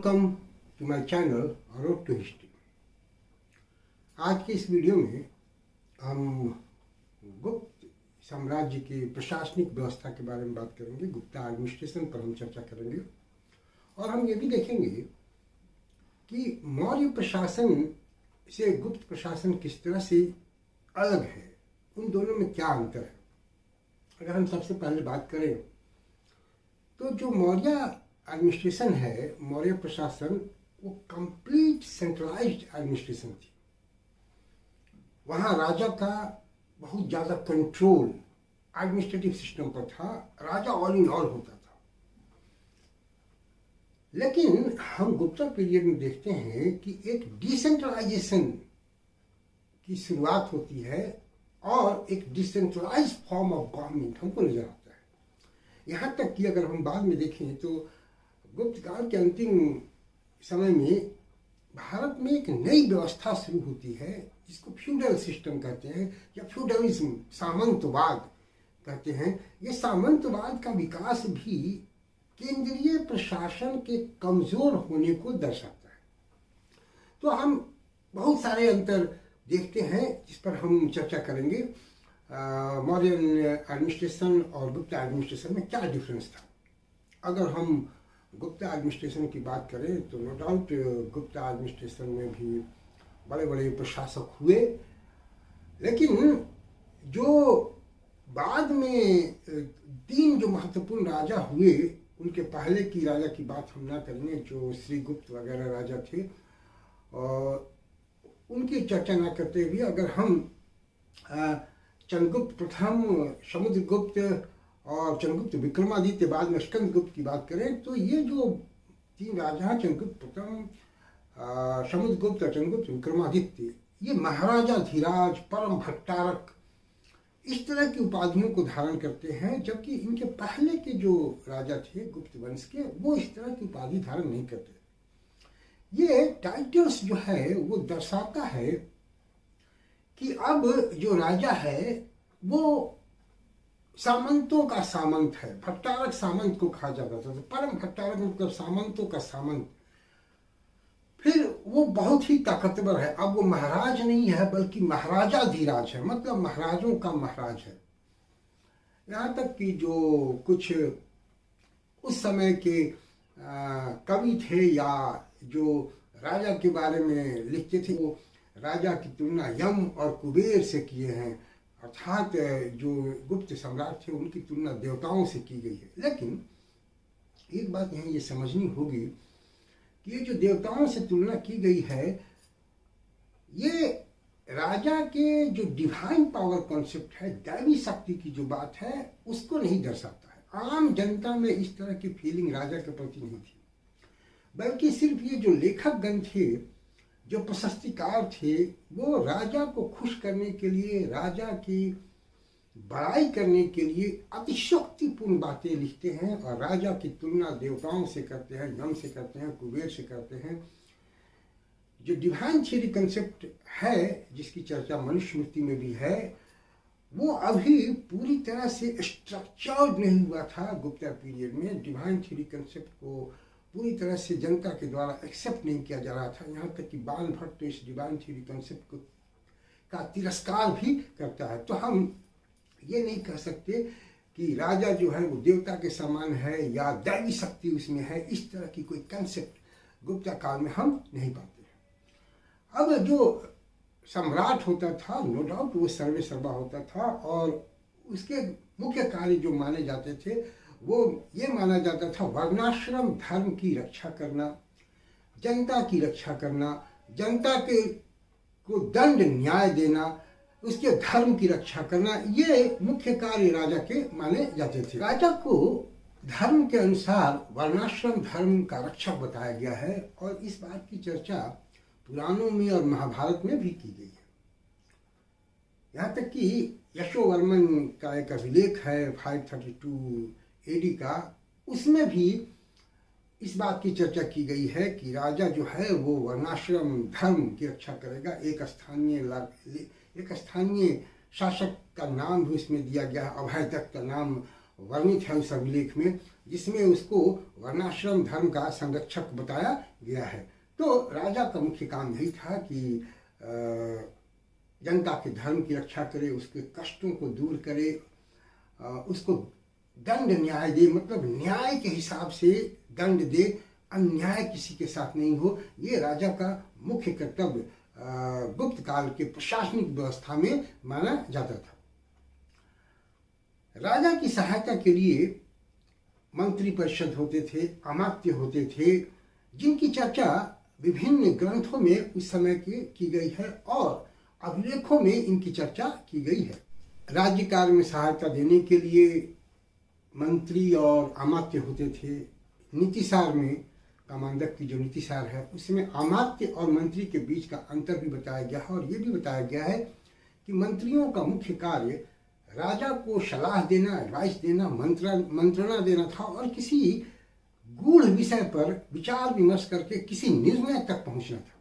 Welcome to my channel road to history. आज के इस वीडियो में हम गुप्त साम्राज्य की प्रशासनिक व्यवस्था के बारे में बात करेंगे। गुप्ता एडमिनिस्ट्रेशन पर हम चर्चा करेंगे और हम ये भी देखेंगे कि मौर्य प्रशासन से गुप्त प्रशासन किस तरह से अलग है, उन दोनों में क्या अंतर है। अगर हम सबसे पहले बात करें तो जो मौर्य एडमिनिस्ट्रेशन है, मौर्य प्रशासन, वो कंप्लीट सेंट्रलाइज्ड एडमिनिस्ट्रेशन थी। वहाँ राजा का बहुत ज़्यादा कंट्रोल एडमिनिस्ट्रेटिव सिस्टम पर था। राजा ऑल इन ऑल होता था। लेकिन हम गुप्ता पीरियड में देखते हैं कि एक डिसेंट्रलाइजेशन की शुरुआत होती है और एक डिसेंट्रलाइज्ड फॉर्म ऑफ गवर्नमेंट हमको नजर आता है। यहाँ तक कि अगर हम बाद में देखें तो गुप्त काल के अंतिम समय में भारत में एक नई व्यवस्था शुरू होती है जिसको फ्यूडल सिस्टम कहते हैं या फ्यूडलिज्म, सामंतवाद कहते हैं। ये सामंतवाद का विकास भी केंद्रीय प्रशासन के कमजोर होने को दर्शाता है। तो हम बहुत सारे अंतर देखते हैं जिस पर हम चर्चा करेंगे। मौर्य एडमिनिस्ट्रेशन और गुप्ता एडमिनिस्ट्रेशन में क्या डिफरेंस था। अगर हम गुप्ता एडमिनिस्ट्रेशन की बात करें तो नो डाउट गुप्ता एडमिनिस्ट्रेशन में भी बड़े बड़े प्रशासक हुए, लेकिन जो बाद में तीन जो महत्वपूर्ण राजा हुए, उनके पहले की राजा की बात हम ना करेंगे, जो श्रीगुप्त वगैरह राजा थे, और उनकी चर्चा ना करते हुए अगर हम चंद्रगुप्त प्रथम, समुद्रगुप्त और चंद्रगुप्त विक्रमादित्य, बाद में स्कंदगुप्त की बात करें तो ये जो तीन राजा हैं, चंद्रगुप्त प्रथम, समुद्रगुप्त और चंद्रगुप्त विक्रमादित्य, ये महाराजा धीराज, परम भट्टारक, इस तरह की उपाधियों को धारण करते हैं। जबकि इनके पहले के जो राजा थे गुप्त वंश के, वो इस तरह की उपाधि धारण नहीं करते। ये टाइटल्स जो है वो दर्शाता है कि अब जो राजा है वो सामंतों का सामंत है। भट्टारक सामंत को कहा जाता था, तो परम भट्टारक मतलब सामंतों का सामंत। फिर वो बहुत ही ताकतवर है। अब वो महाराज नहीं है बल्कि महाराजा धीराज है, मतलब महाराजों का महाराज है। यहाँ तक कि जो कुछ उस समय के कवि थे या जो राजा के बारे में लिखते थे, वो राजा की तुलना यम और कुबेर से किए हैं, अर्थात जो गुप्त सम्राट थे उनकी तुलना देवताओं से की गई है। लेकिन एक बात यहाँ ये समझनी होगी कि ये जो देवताओं से तुलना की गई है, ये राजा के जो डिवाइन पावर कॉन्सेप्ट है, दैवी शक्ति की जो बात है, उसको नहीं दर्शाता है। आम जनता में इस तरह की फीलिंग राजा के प्रति नहीं थी, बल्कि सिर्फ ये जो लेखकगण थे, जो प्रशस्तिकार थे, वो राजा को खुश करने के लिए, राजा की बड़ाई करने के लिए अतिशयोक्तिपूर्ण बातें लिखते हैं और राजा की तुलना देवताओं से करते हैं, यम से करते हैं, कुबेर से करते हैं। जो डिवाइन थियरी कंसेप्ट है, जिसकी चर्चा मनुस्मृति में भी है, वो अभी पूरी तरह से स्ट्रक्चर्ड नहीं हुआ था। गुप्ता पीरियड में डिवाइन थियरी कंसेप्ट को पूरी तरह से जनता के द्वारा एक्सेप्ट नहीं किया जा रहा था। यहाँ तक कि बाल भट्ट तो इस डिवाइन थ्योरी कंसेप्ट को का तिरस्कार भी करता है। तो हम ये नहीं कह सकते कि राजा जो है वो देवता के समान है या दैवी शक्ति उसमें है। इस तरह की कोई कंसेप्ट गुप्ता काल में हम नहीं पाते हैं। अब जो सम्राट होता था, नो डाउट वो सर्वे सर्वा होता था और उसके मुख्य कार्य जो माने जाते थे वो ये माना जाता था वर्णाश्रम धर्म की रक्षा करना, जनता की रक्षा करना, जनता के को दंड न्याय देना, उसके धर्म की रक्षा करना, ये मुख्य कार्य राजा के माने जाते थे। राजा को धर्म के अनुसार वर्णाश्रम धर्म का रक्षक बताया गया है और इस बात की चर्चा पुराणों में और महाभारत में भी की गई है। यहाँ तक कि यशोवर्मन का एक अभिलेख है 532 एडी का, उसमें भी इस बात की चर्चा की गई है कि राजा जो है वो वर्णाश्रम धर्म की रक्षा करेगा। एक स्थानीय शासक का नाम भी उसमें दिया गया है, अभयदत्त का नाम वर्णित है उस अभिलेख में, जिसमें उसको वर्णाश्रम धर्म का संरक्षक बताया गया है। तो राजा का मुख्य काम यही था कि जनता के धर्म की रक्षा करे, उसके कष्टों को दूर करे, उसको दंड न्याय दे, मतलब न्याय के हिसाब से दंड दे, अन्याय किसी के साथ नहीं हो। ये राजा का मुख्य कर्तव्य गुप्त काल के प्रशासनिक व्यवस्था में माना जाता था। राजा की सहायता के लिए मंत्री परिषद होते थे, अमात्य होते थे, जिनकी चर्चा विभिन्न ग्रंथों में उस समय की गई है और अभिलेखों में इनकी चर्चा की गई है। राज्य कार्य में सहायता देने के लिए मंत्री और अमात्य होते थे। नीतिसार में कामांधक की जो नीतिसार है उसमें अमात्य और मंत्री के बीच का अंतर भी बताया गया है और ये भी बताया गया है कि मंत्रियों का मुख्य कार्य राजा को सलाह देना, एडवाइस देना, मंत्रणा देना था और किसी गूढ़ विषय पर विचार विमर्श करके किसी निर्णय तक पहुंचना था।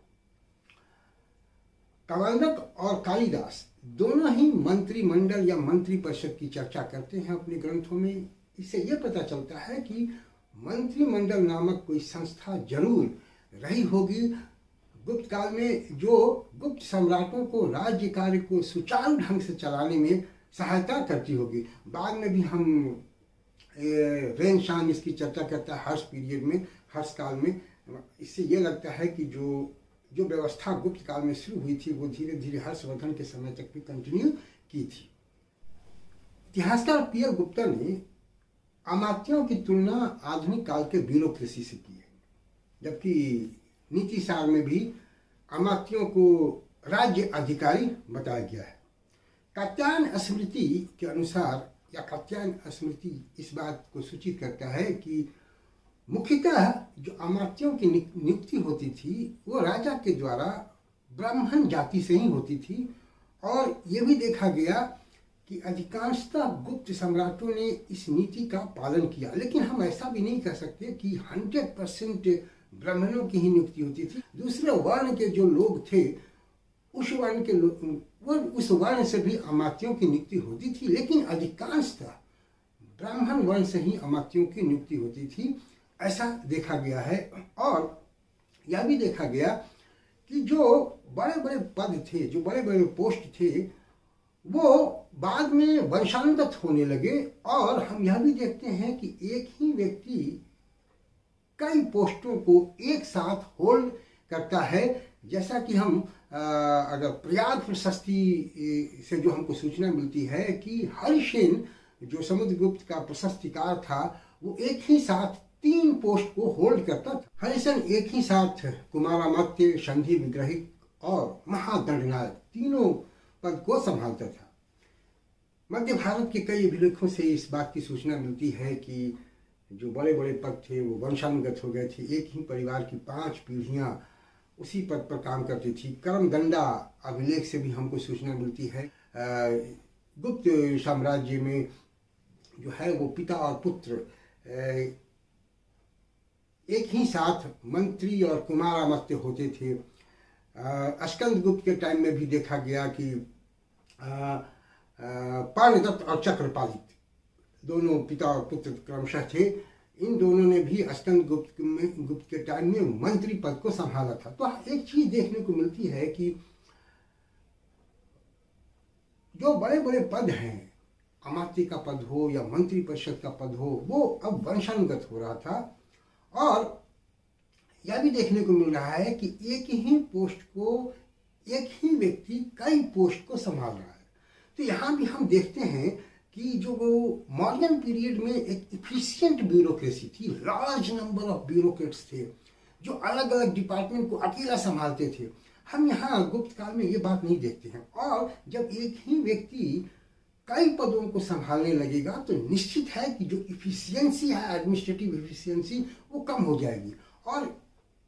कामांधक और कालिदास दोनों ही मंत्रिमंडल या मंत्री परिषद की चर्चा करते हैं अपने ग्रंथों में। इससे यह पता चलता है कि मंत्रिमंडल नामक कोई संस्था जरूर रही होगी गुप्त काल में, जो गुप्त सम्राटों को राज्य कार्य को सुचारू ढंग से चलाने में सहायता करती होगी। बाद में भी हम रेनेसांस इसकी चर्चा करता है हर्ष पीरियड में, हर्ष काल में। इससे ये लगता है कि जो व्यवस्था गुप्त काल में शुरू हुई थी वो धीरे धीरे हर्षवर्धन के समय तक भी कंटिन्यू की थी। इतिहासकार पियर गुप्ता ने अमात्यों की तुलना आधुनिक काल के ब्यूरोक्रेसी से की है, जबकि नीतिसार में भी अमात्यों को राज्य अधिकारी बताया गया है। कात्यायन स्मृति के अनुसार, या कात्यायन स्मृति इस बात को सूचित करता है कि मुख्यतः जो अमात्यों की नियुक्ति होती थी वो राजा के द्वारा ब्राह्मण जाति से ही होती थी। और ये भी देखा गया कि अधिकांशतः गुप्त सम्राटों ने इस नीति का पालन किया, लेकिन हम ऐसा भी नहीं कह सकते कि 100% ब्राह्मणों की ही नियुक्ति होती थी। दूसरे वर्ण के जो लोग थे उस वर्ण के वो उस वर्ण से भी अमात्यों की नियुक्ति होती थी, लेकिन अधिकांशतः ब्राह्मण वर्ण से ही अमात्यों की नियुक्ति होती थी, ऐसा देखा गया है। और यह भी देखा गया कि जो बड़े बड़े पद थे, जो बड़े बड़े पोस्ट थे, वो बाद में वंशानुगत होने लगे। और हम यह भी देखते हैं कि एक ही व्यक्ति कई पोस्टों को एक साथ होल्ड करता है। जैसा कि हम अगर प्रयाग प्रशस्ति से जो हमको सूचना मिलती है कि हरिसेन जो समुद्रगुप्त का प्रशस्तिकार था वो एक ही साथ 3 पोस्ट को होल्ड करता था। हरिसेन एक ही साथ कुमारामात्य, संधि विग्रहिक और महादंडनायक तीनों पद को संभालता था। मध्य भारत के कई अभिलेखों से इस बात की सूचना मिलती है कि जो बड़े बड़े पद थे वो वंशानुगत हो गए थे। एक ही परिवार की 5 पीढ़ियां उसी पद पर काम करती थी। कर्मदंडा अभिलेख से भी हमको सूचना मिलती है। गुप्त साम्राज्य में जो है वो पिता और पुत्र एक ही साथ मंत्री और कुमारामात्य होते थे। स्कंदगुप्त के टाइम में भी देखा गया कि पाणिदत्त और चक्रपालित दोनों पिता और पुत्र क्रमशः थे। इन दोनों ने भी स्कंदगुप्त के टाइम में मंत्री पद को संभाला था। तो एक चीज देखने को मिलती है कि जो बड़े बड़े पद हैं, अमात्य का पद हो या मंत्री परिषद का पद हो, वो अब वंशानुगत हो रहा था। और यह भी देखने को मिल रहा है कि एक ही पोस्ट को एक ही व्यक्ति कई पोस्ट को संभाल रहा है। तो यहाँ भी हम देखते हैं कि जो वो मॉडर्न पीरियड में एक इफिशिएंट ब्यूरोक्रेसी थी, लार्ज नंबर ऑफ ब्यूरोक्रेट्स थे जो अलग अलग डिपार्टमेंट को अकेला संभालते थे। हम यहाँ गुप्त काल में ये बात नहीं देखते हैं। और जब एक ही व्यक्ति कई पदों को संभालने लगेगा तो निश्चित है कि जो इफिशियंसी है, एडमिनिस्ट्रेटिव इफिशियंसी, वो कम हो जाएगी। और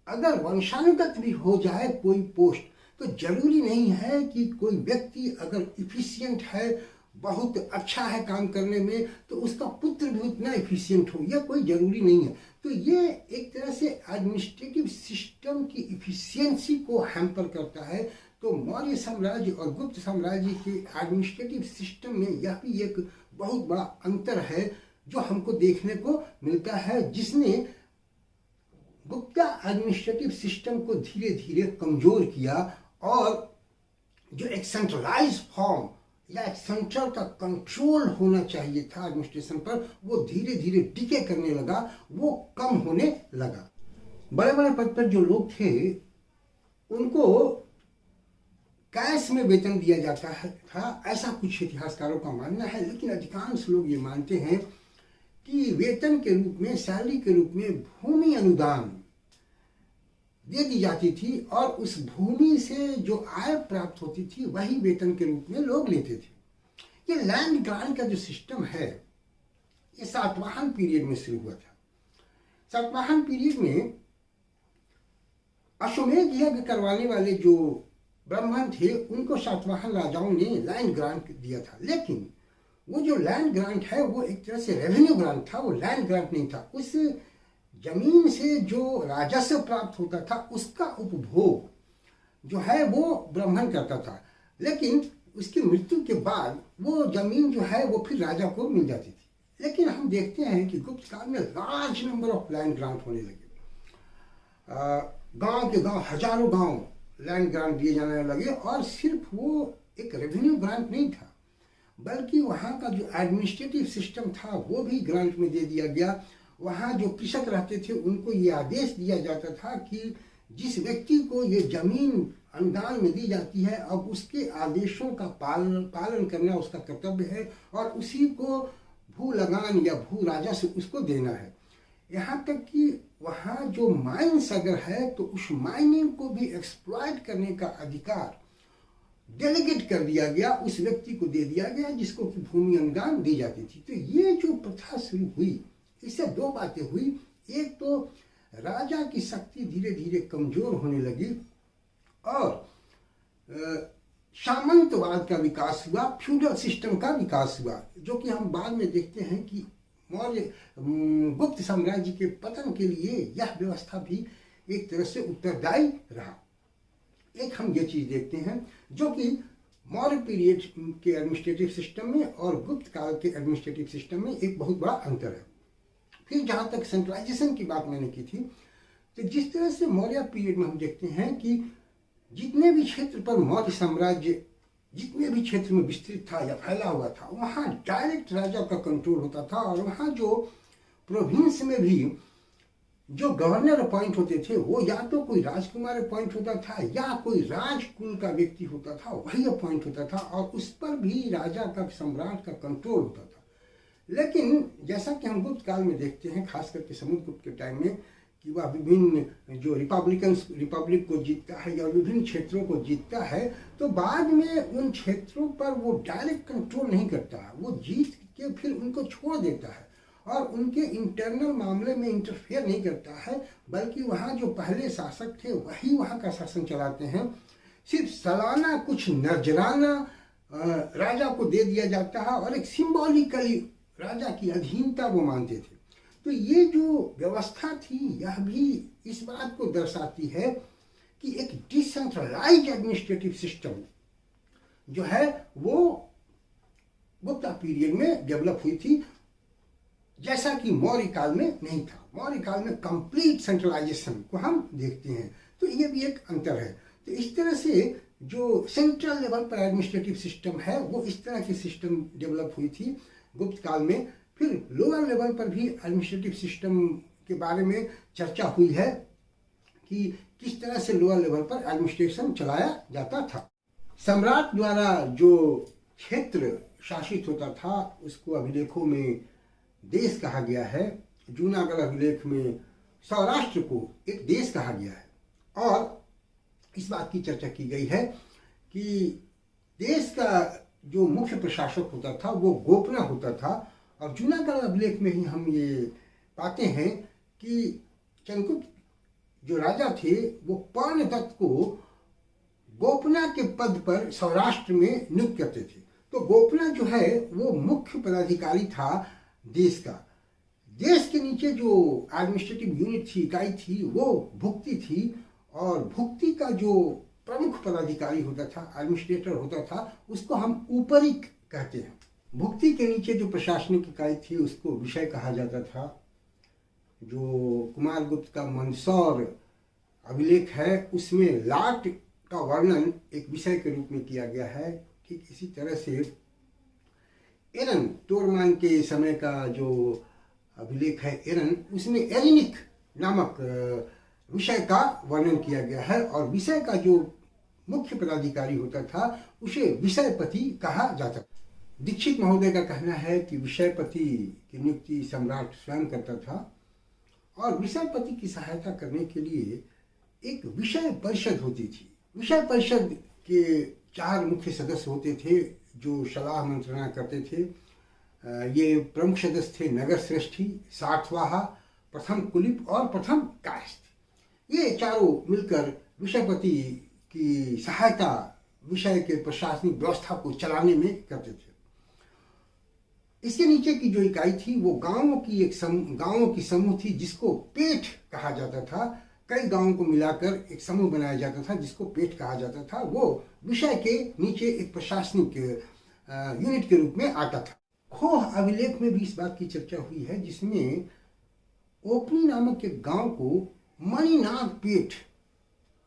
अगर वंशानुगत भी हो जाए कोई पोस्ट, तो जरूरी नहीं है कि कोई व्यक्ति अगर इफिशियंट है, बहुत अच्छा है काम करने में, तो उसका पुत्र भी उतना एफिशिएंट हो, यह कोई जरूरी नहीं है। तो ये एक तरह से एडमिनिस्ट्रेटिव सिस्टम की इफिशियंसी को हैम्पर करता है। तो मौर्य साम्राज्य और गुप्त साम्राज्य के एडमिनिस्ट्रेटिव सिस्टम में यह भी एक बहुत बड़ा अंतर है जो हमको देखने को मिलता है, जिसने गुप्ता एडमिनिस्ट्रेटिव सिस्टम को धीरे धीरे कमजोर किया और जो एक सेंट्रलाइज फॉर्म या एक सेंट्रल का कंट्रोल होना चाहिए था एडमिनिस्ट्रेशन पर, वो धीरे धीरे डिके करने लगा, वो कम होने लगा। बड़े बड़े पद पर जो लोग थे उनको कैश में वेतन दिया जाता था, ऐसा कुछ इतिहासकारों का मानना है। लेकिन अधिकांश लोग ये मानते हैं कि वेतन के रूप में, सैलरी के रूप में भूमि अनुदान दे दी जाती थी और उस भूमि से जो आय प्राप्त होती थी वही वेतन के रूप में लोग लेते थे। ये लैंड ग्रांट का जो सिस्टम है ये सातवाहन पीरियड में शुरू हुआ था। सातवाहन पीरियड में अश्वमेध यज्ञ करवाने वाले जो ब्राह्मण थे उनको सातवाहन राजाओं ने लैंड ग्रांट दिया था। लेकिन वो जो लैंड ग्रांट है वो एक तरह से रेवेन्यू ग्रांट था, वो लैंड ग्रांट नहीं था। उस जमीन से जो राजस्व प्राप्त होता था उसका उपभोग जो है वो ब्राह्मण करता था, लेकिन उसकी मृत्यु के बाद वो जमीन जो है वो फिर राजा को मिल जाती थी। लेकिन हम देखते हैं कि गुप्त काल में large number of land grant होने लगे। गांव के गांव, हजारों गांव लैंड ग्रांट दिए जाने लगे और सिर्फ वो एक रेवेन्यू ग्रांट नहीं था बल्कि वहाँ का जो एडमिनिस्ट्रेटिव सिस्टम था वो भी ग्रांट में दे दिया गया। वहाँ जो कृषक रहते थे उनको ये आदेश दिया जाता था कि जिस व्यक्ति को ये जमीन अनुदान में दी जाती है अब उसके आदेशों का पालन करना उसका कर्तव्य है और उसी को भू लगान या भू राजस्व उसको देना है। यहाँ तक कि वहाँ जो माइंस अगर है तो उस माइनिंग को भी एक्सप्लॉइट करने का अधिकार डेलीगेट कर दिया गया, उस व्यक्ति को दे दिया गया जिसको कि भूमि अनुदान दी जाती थी। तो ये जो प्रथा शुरू हुई इससे दो बातें हुई। एक तो राजा की शक्ति धीरे धीरे कमजोर होने लगी और सामंतवाद का विकास हुआ, फ्यूडल सिस्टम का विकास हुआ, जो कि हम बाद में देखते हैं कि मौर्य गुप्त साम्राज्य के पतन के लिए यह व्यवस्था भी एक तरह से उत्तरदायी रहा। एक हम ये चीज देखते हैं जो कि मौर्य पीरियड के एडमिनिस्ट्रेटिव सिस्टम में और गुप्त काल के एडमिनिस्ट्रेटिव सिस्टम में एक बहुत बड़ा अंतर है। फिर जहाँ तक सेंट्रलाइजेशन की बात मैंने की थी, तो जिस तरह से मौर्य पीरियड में हम देखते हैं कि जितने भी क्षेत्र पर मौर्य साम्राज्य जितने भी क्षेत्र में विस्तृत था या फैला हुआ था वहाँ डायरेक्ट राजा का कंट्रोल होता था और वहाँ जो प्रोविंस में भी जो गवर्नर अपॉइंट होते थे वो या तो कोई राजकुमार अपॉइंट होता था या कोई राजकुल का व्यक्ति होता था, वही अपॉइंट होता था और उस पर भी राजा का, सम्राट का कंट्रोल होता था। लेकिन जैसा कि हम गुप्त काल में देखते हैं, खास करके समुद्रगुप्त के टाइम में, कि वह विभिन्न जो रिपब्लिक को जीतता है या विभिन्न क्षेत्रों को जीतता है तो बाद में उन क्षेत्रों पर वो डायरेक्ट कंट्रोल नहीं करता है, वो जीत के फिर उनको छोड़ देता है और उनके इंटरनल मामले में इंटरफेयर नहीं करता है, बल्कि वहाँ जो पहले शासक थे वही वहाँ का शासन चलाते हैं। सिर्फ सालाना कुछ नजराना राजा को दे दिया जाता है और एक सिंबॉलिकली राजा की अधीनता वो मानते थे। तो ये जो व्यवस्था थी यह भी इस बात को दर्शाती है कि एक डिसेंट्रलाइज्ड एडमिनिस्ट्रेटिव सिस्टम जो है वो गुप्ता पीरियड में डेवलप हुई थी, जैसा कि मौर्य काल में नहीं था। मौर्य काल में कंप्लीट सेंट्रलाइजेशन को हम देखते हैं, तो ये भी एक अंतर है। तो इस तरह से जो सेंट्रल लेवल पर एडमिनिस्ट्रेटिव सिस्टम है वो इस तरह की सिस्टम डेवलप हुई थी गुप्त काल में। फिर लोअर लेवल पर भी एडमिनिस्ट्रेटिव सिस्टम के बारे में चर्चा हुई है कि किस तरह से लोअर लेवल पर एडमिनिस्ट्रेशन चलाया जाता था। सम्राट द्वारा जो क्षेत्र शासित होता था उसको अभिलेखों में देश कहा गया है। जूनागढ़ अभिलेख में सौराष्ट्र को एक देश कहा गया है और इस बात की चर्चा की गई है कि देश का जो मुख्य प्रशासक होता था वो गोपना होता था। और जूनागढ़ अभिलेख में ही हम ये पाते हैं कि चंद्रगुप्त जो राजा थे वो पर्णदत्त को गोपना के पद पर सौराष्ट्र में नियुक्त करते थे। तो गोपना जो है वो मुख्य पदाधिकारी था देश का। देश के नीचे जो एडमिनिस्ट्रेटिव यूनिट थी, इकाई थी, वो भुक्ति थी और भुक्ति का जो प्रमुख पदाधिकारी होता था, एडमिनिस्ट्रेटर होता था, उसको हम ऊपरी कहते हैं। भुक्ति के नीचे जो प्रशासनिक इकाई थी उसको विषय कहा जाता था। जो कुमार गुप्त का मंदसौर अभिलेख है उसमें लाट का वर्णन एक विषय के रूप में किया गया है। ठीक इसी तरह से एरन तोरमान के समय का जो अभिलेख है एरन, उसमें एरिनिक नामक विषय का वर्णन किया गया है और विषय का जो मुख्य पदाधिकारी होता था उसे विषयपति कहा जाता था। दीक्षित महोदय का कहना है कि विषयपति की नियुक्ति सम्राट स्वयं करता था और विषयपति की सहायता करने के लिए एक विषय परिषद होती थी। विषय परिषद के 4 मुख्य सदस्य होते थे जो सलाह मंत्रणा करते थे। ये प्रमुख सदस्य थे नगर श्रेष्ठी, सार्थवाहा, प्रथम कुलिप और प्रथम कायस्थ। ये चारों मिलकर विषयपति की सहायता विषय के प्रशासनिक व्यवस्था को चलाने में करते थे। इसके नीचे की जो इकाई थी वो गांवों की समूह थी जिसको पेठ कहा जाता था। कई गांवों को मिलाकर एक समूह बनाया जाता था जिसको पेठ कहा जाता था। वो विषय के नीचे एक प्रशासनिक यूनिट के रूप में आता था। खोह अभिलेख में भी इस बात की चर्चा हुई है जिसमें ओपनी नामक एक गांव को मणिनाग पेठ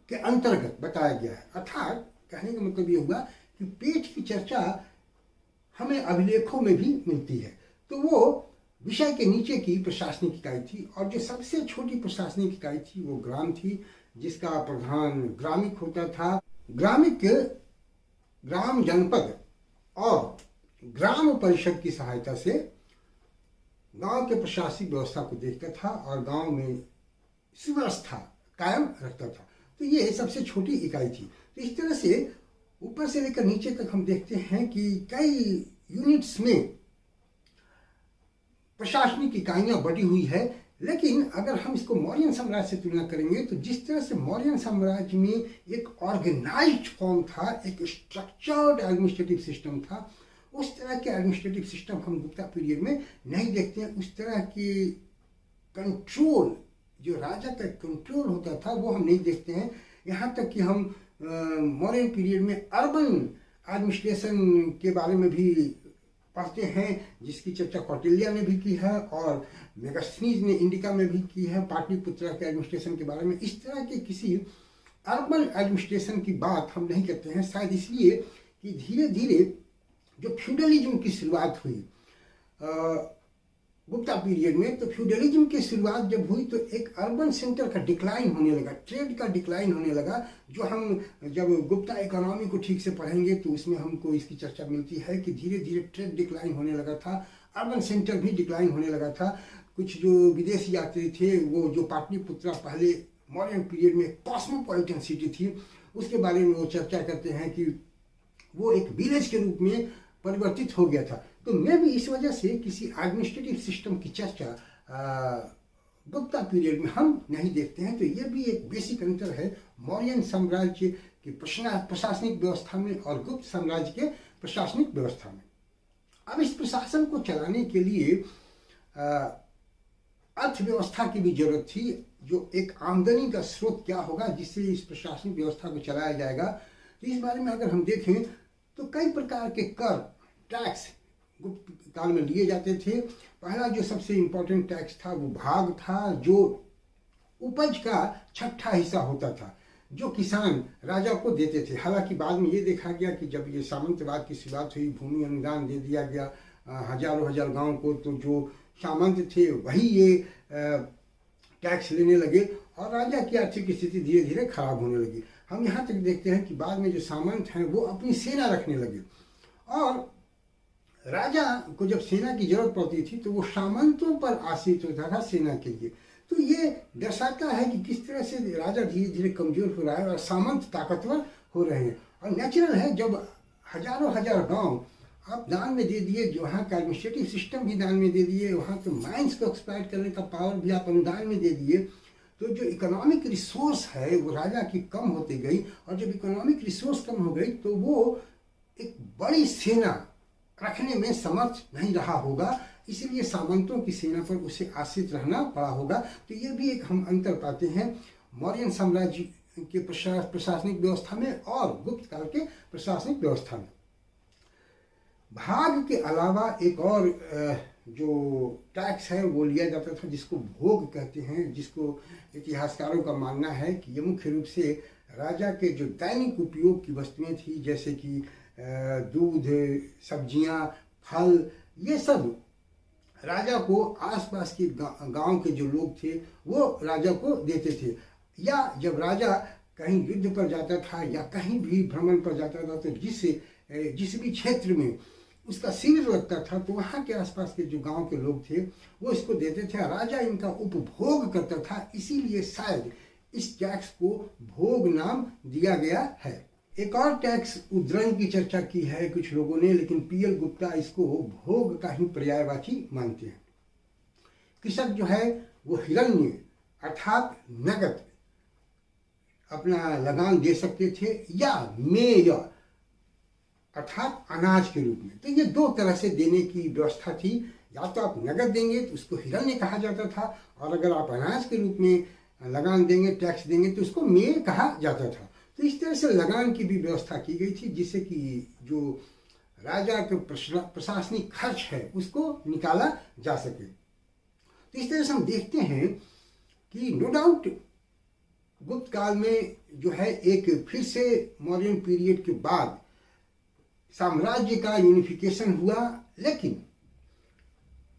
के अंतर्गत बताया गया है। अर्थात कहने का मतलब ये हुआ कि पेठ की चर्चा हमें अभिलेखों में भी मिलती है। तो वो विषय के नीचे की प्रशासनिक इकाई थी और जो सबसे छोटी प्रशासनिक इकाई थी वो ग्राम थी जिसका प्रधान ग्रामिक होता था। ग्रामिक ग्राम जनपद और ग्राम परिषद की सहायता से गांव के प्रशासनिक व्यवस्था को देखता था और गांव में सुव्यवस्था कायम रखता था। तो ये सबसे छोटी इकाई थी। तो इस तरह से ऊपर से लेकर नीचे तक हम देखते हैं कि कई यूनिट्स में प्रशासनिक इकाइयां बढ़ी हुई है। लेकिन अगर हम इसको मौर्यन साम्राज्य से तुलना करेंगे तो जिस तरह से मौर्यन साम्राज्य में एक ऑर्गेनाइज्ड फॉर्म था, एक स्ट्रक्चर्ड एडमिनिस्ट्रेटिव सिस्टम था, उस तरह के एडमिनिस्ट्रेटिव सिस्टम हम गुप्ता पीरियड में नहीं देखते हैं। उस तरह की कंट्रोल, जो राजा का कंट्रोल होता था, वो हम नहीं देखते हैं। यहाँ तक कि हम मौर्यन पीरियड में अर्बन एडमिनिस्ट्रेशन के बारे में भी पढ़ते हैं जिसकी चर्चा कौटिल्य ने भी की है और मेगास्थनीज ने इंडिका में भी की है, पाटलिपुत्र के एडमिनिस्ट्रेशन के बारे में। इस तरह के किसी अर्बन एडमिनिस्ट्रेशन की बात हम नहीं करते हैं, शायद इसलिए कि धीरे धीरे जो फ्यूडलिज्म की शुरुआत हुई गुप्ता पीरियड में, तो फ्यूडलिज्म की शुरुआत जब हुई तो एक अर्बन सेंटर का डिक्लाइन होने लगा, ट्रेड का डिक्लाइन होने लगा। जो हम जब गुप्ता इकोनॉमी को ठीक से पढ़ेंगे तो उसमें हमको इसकी चर्चा मिलती है कि धीरे धीरे ट्रेड डिक्लाइन होने लगा था, अर्बन सेंटर भी डिक्लाइन होने लगा था। कुछ जो विदेशी यात्री थे, वो जो पाटलिपुत्रा पहले मॉडर्न पीरियड में कॉस्मोपॉलिटन सिटी थी, उसके बारे में वो चर्चा करते हैं कि वो एक विलेज के रूप में परिवर्तित हो गया था। तो मैं भी इस वजह से किसी एडमिनिस्ट्रेटिव सिस्टम की चर्चा गुप्ता पीरियड में हम नहीं देखते हैं। तो ये भी एक बेसिक अंतर है मौर्यन साम्राज्य की प्रशासनिक व्यवस्था में और गुप्त साम्राज्य के प्रशासनिक व्यवस्था में। अब इस प्रशासन को चलाने के लिए अर्थव्यवस्था की भी जरूरत थी। जो एक आमदनी का स्रोत क्या होगा जिससे इस प्रशासनिक व्यवस्था को चलाया जाएगा, तो इस बारे में अगर हम देखें तो कई प्रकार के कर, टैक्स गुप्त काल में लिए जाते थे। पहला जो सबसे इम्पोर्टेंट टैक्स था वो भाग था, जो उपज का 6ठा हिस्सा होता था जो किसान राजा को देते थे। हालांकि बाद में ये देखा गया कि जब ये सामंतवाद की शुरुआत हुई, भूमि अनुदान दे दिया गया हजारों हजार गांव को, तो जो सामंत थे वही ये टैक्स लेने लगे और राजा की आर्थिक स्थिति धीरे धीरे खराब होने लगी। हम यहाँ तक देखते हैं कि बाद में जो सामंत हैं वो अपनी सेना रखने लगे और राजा को जब सेना की जरूरत पड़ती थी तो वो सामंतों पर आश्रित होता था सेना के लिए। तो ये दर्शाता है कि किस तरह से राजा धीरे धीरे कमजोर हो रहा है और सामंत ताकतवर हो रहे हैं। और नेचुरल है, जब हजारों हजार गांव आप दान में दे दिए, जो वहाँ का एडमिनिस्ट्रेटिव सिस्टम भी दान में दे दिए, वहाँ के माइंस को एक्सप्लॉइट करने का पावर भी आप अनुदान में दे दिए, तो जो इकोनॉमिक रिसोर्स है वो राजा की कम होती गई। और जब इकोनॉमिक रिसोर्स कम हो गई तो वो एक बड़ी सेना रखने में समर्थ नहीं रहा होगा, इसीलिए सामंतों की सेना पर उसे आश्रित रहना पड़ा होगा। तो ये भी एक हम अंतर पाते हैं मौर्यन साम्राज्य के प्रशासनिक व्यवस्था में और गुप्त काल के प्रशासनिक व्यवस्था में। भाग के अलावा एक और जो टैक्स है वो लिया जाता था, जिसको भोग कहते हैं, जिसको इतिहासकारों का मानना है कि ये मुख्य रूप से राजा के जो दैनिक उपयोग की वस्तुएं थी, जैसे कि दूध, सब्जियां, फल, ये सब राजा को आसपास के गांव के जो लोग थे वो राजा को देते थे। या जब राजा कहीं युद्ध पर जाता था या कहीं भी भ्रमण पर जाता था, तो जिस भी क्षेत्र में उसका शिविर लगता था, तो वहाँ के आसपास के जो गांव के लोग थे वो इसको देते थे। राजा इनका उपभोग करता था, इसीलिए शायद इस टैक्स को भोग नाम दिया गया है। एक और टैक्स उद्रण की चर्चा की है कुछ लोगों ने, लेकिन पीएल गुप्ता इसको भोग का ही पर्यायवाची मानते हैं। कृषक जो है वो हिरण्य अर्थात नगद अपना लगान दे सकते थे, या मेय अर्थात अनाज के रूप में। तो ये दो तरह से देने की व्यवस्था थी। या तो आप नगद देंगे तो उसको हिरण्य कहा जाता था, और अगर आप अनाज के रूप में लगान देंगे, टैक्स देंगे, तो उसको मेय कहा जाता था। तो इस तरह से लगान की भी व्यवस्था की गई थी, जिससे कि जो राजा के प्रशासनिक खर्च है उसको निकाला जा सके। तो इस तरह से हम देखते हैं कि नो डाउट गुप्त काल में जो है एक फिर से मौर्यन पीरियड के बाद साम्राज्य का यूनिफिकेशन हुआ, लेकिन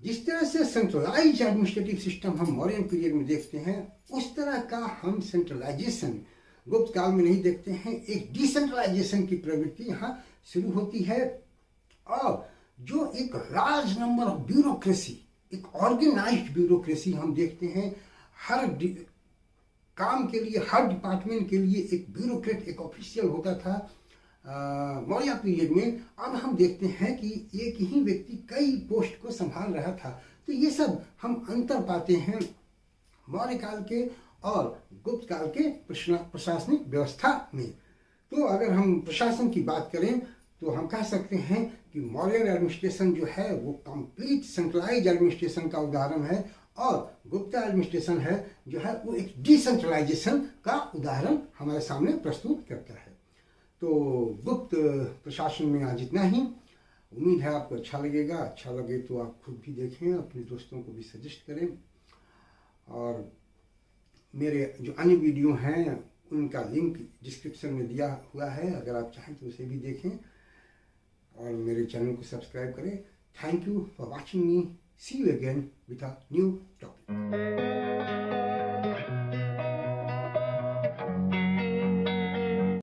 जिस तरह से सेंट्रलाइज एडमिनिस्ट्रेटिव सिस्टम हम मौर्यन पीरियड में देखते हैं, उस तरह का हम सेंट्रलाइजेशन गुप्त काल में नहीं देखते हैं। एक डिसेंट्रलाइजेशन की प्रवृत्ति यहाँ शुरू होती है, और जो एक लार्ज नंबर ऑफ ब्यूरोक्रेसी, एक ऑर्गेनाइज्ड ब्यूरोक्रेसी हम देखते हैं। हर काम के लिए, हर डिपार्टमेंट के लिए एक ब्यूरोक्रेट, एक ऑफिशियल होता था मौर्य पीरियड में। अब हम देखते हैं कि एक ही व्यक्ति कई पोस्ट को संभाल रहा था। तो ये सब हम अंतर पाते हैं मौर्य काल के और गुप्त काल के प्रशासनिक व्यवस्था में। तो अगर हम प्रशासन की बात करें तो हम कह सकते हैं कि मौर्यन एडमिनिस्ट्रेशन जो है वो कंप्लीट सेंट्रलाइज एडमिनिस्ट्रेशन का उदाहरण है, और गुप्त एडमिनिस्ट्रेशन है जो है वो एक डिसेंट्रलाइजेशन का उदाहरण हमारे सामने प्रस्तुत करता है। तो गुप्त प्रशासन में आज इतना ही। उम्मीद है आपको अच्छा लगेगा। अच्छा लगे तो आप खुद भी देखें, अपने दोस्तों को भी सजेस्ट करें, और मेरे जो अन्य वीडियो हैं उनका लिंक डिस्क्रिप्शन में दिया हुआ है, अगर आप चाहें तो उसे भी देखें, और मेरे चैनल को सब्सक्राइब करें। Thank you for watching me. See you again with a new topic.